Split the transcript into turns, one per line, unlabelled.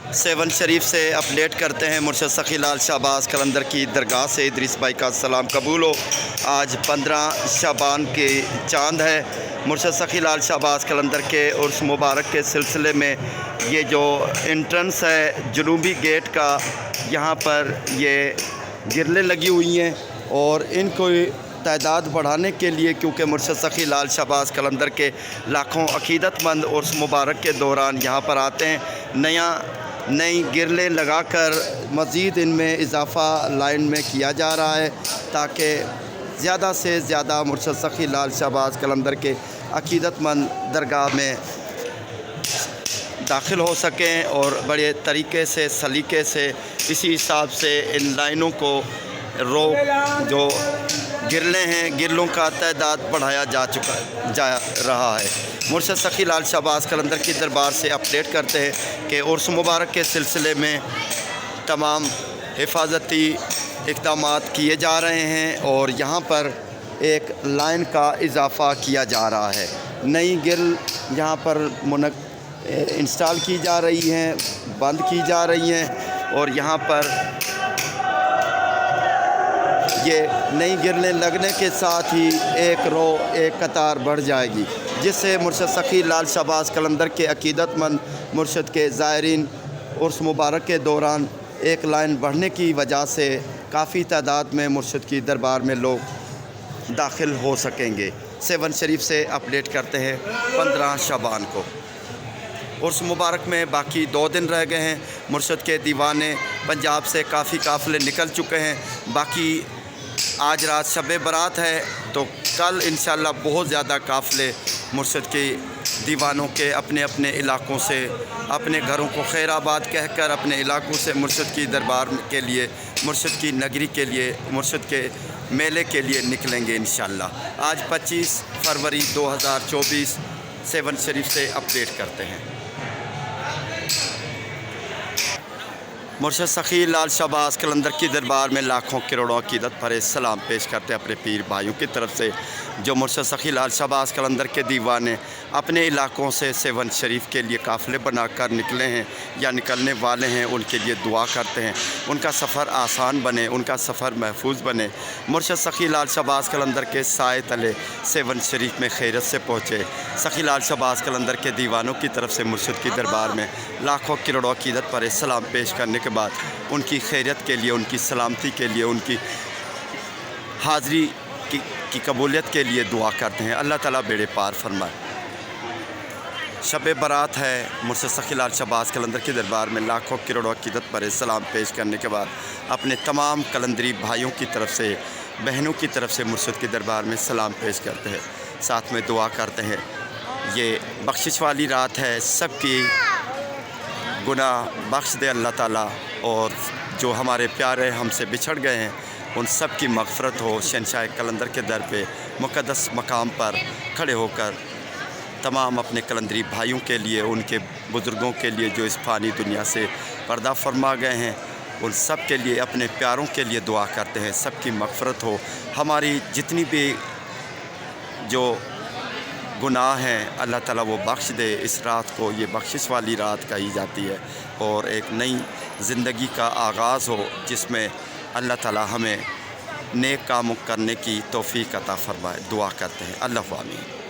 7 शरीफ से अपडेट करते हैं। मुर्शद सखी लाल शाहबाज कलंदर की दरगाह से इदरीस भाई का सलाम कबूल हो। आज 15 शाबान के चांद है। मुर्शद सखी लाल शाहबाज कलंदर के उर्स मुबारक के सिलसिले में ये जो एंट्रेंस है जनूबी गेट का, यहाँ पर ये गिरलें लगी हुई हैं और इनको तादाद बढ़ाने के लिए, क्योंकि मुर्शद सखी लाल शाहबाज कलंदर के लाखों अकीदतमंद उर्स मुबारक के दौरान यहाँ पर आते हैं। नई गिरलें लगाकर मज़ीद इनमें इजाफ़ा लाइन में किया जा रहा है ताकि ज़्यादा से ज़्यादा मुर्शद सखी लाल शाहबाज कलंदर के अकीदतमंद दरगाह में दाखिल हो सकें और बड़े तरीक़े से सलीके से इसी हिसाब से इन लाइनों को जो गिरलें हैं, गिरलों का तादाद बढ़ाया जा रहा है। मुर्शद सखी लाल शाहबाज कलंदर की दरबार से अपडेट करते हैं कि उर्स मुबारक के सिलसिले में तमाम हिफाजती इक़दामात किए जा रहे हैं और यहाँ पर एक लाइन का इजाफ़ा किया जा रहा है। नई गिरल यहाँ पर इंस्टॉल की जा रही हैं, बंद की जा रही हैं और यहाँ पर ये नई गिरलें लगने के साथ ही एक कतार बढ़ जाएगी, जिससे मुर्शद सखी लाल शाहबाज कलंदर के अकीदतमंद मुर्शद के ज़ायरीन उर्स मुबारक के दौरान एक लाइन बढ़ने की वजह से काफ़ी तादाद में मुर्शद की दरबार में लोग दाखिल हो सकेंगे। 7 शरीफ से अपडेट करते हैं 15 शाबान को। उर्स मुबारक में बाकी 2 दिन रह गए हैं। मुर्शद के दीवाने पंजाब से काफ़ी काफ़िले निकल चुके हैं। बाकी आज रात शब बरात है तो कल इंशाअल्लाह बहुत ज़्यादा काफ़िले मुर्शद के दीवानों के अपने अपने इलाक़ों से, अपने घरों को खैराबाद कहकर अपने इलाक़ों से मुर्शद की दरबार के लिए, मुर्शद की नगरी के लिए, मुर्शद के मेले के लिए निकलेंगे इंशाअल्लाह। आज 25 फरवरी 2024 7 शरीफ से अपडेट करते हैं। मुर्शद सखी लाल शाहबाज कलंदर की दरबार में लाखों करोड़ों अकीदत भरे सलाम पेश करते हैं अपने पीर भाइयों की तरफ से, जो मुर्शद सखी लाल शाहबाज कलंदर के दीवाने अपने इलाक़ों से 7 शरीफ के लिए काफ़िले बनाकर निकले हैं या निकलने वाले हैं। उनके लिए दुआ करते हैं उनका सफ़र आसान बने, उनका सफ़र महफूज बने। मुर्शद सखी लाल शाहबाज कलंदर के साए तले 7 शरीफ में खैरत से पहुँचे। सखी लाल शाहबाज कलंदर के दीवानों की तरफ से मुर्शद की दरबार में लाखों करोड़ों अकीदत भरे सलाम पेश करने के बाद उनकी खैरियत के लिए, उनकी सलामती के लिए, उनकी हाज़री की कबूलियत के लिए दुआ करते हैं। अल्लाह ताला बेड़े पार फरमाए। शब बरात है। मुर्शद सखी लाल शाहबाज कलंदर की दरबार में लाखों करोड़ों अकीदत भरे सलाम पेश करने के बाद अपने तमाम कलंदरी भाइयों की तरफ से, बहनों की तरफ से मुर्शद की दरबार में सलाम पेश करते हैं। साथ में दुआ करते हैं ये बख्शिश वाली रात है, सबकी गुनाह बख्श दे अल्लाह ताला, और जो हमारे प्यारे हमसे बिछड़ गए हैं उन सब की मग़फ़रत हो। शहंशाह कलंदर के दर पे मुक़द्दस मकाम पर खड़े होकर तमाम अपने कलंदरी भाइयों के लिए, उनके बुज़ुर्गों के लिए जो इस फ़ानी दुनिया से पर्दा फरमा गए हैं, उन सब के लिए, अपने प्यारों के लिए दुआ करते हैं सब की मग़फ़रत हो। हमारी जितनी भी जो गुनाह हैं अल्लाह ताला वो बख्श दे। इस रात को ये बख्शिश वाली रात कही जाती है और एक नई ज़िंदगी का आगाज़ हो जिसमें अल्लाह ताला हमें नेक काम करने की तौफ़ीक़ अता फ़रमाए। दुआ करते हैं। अल्लाह आमीन।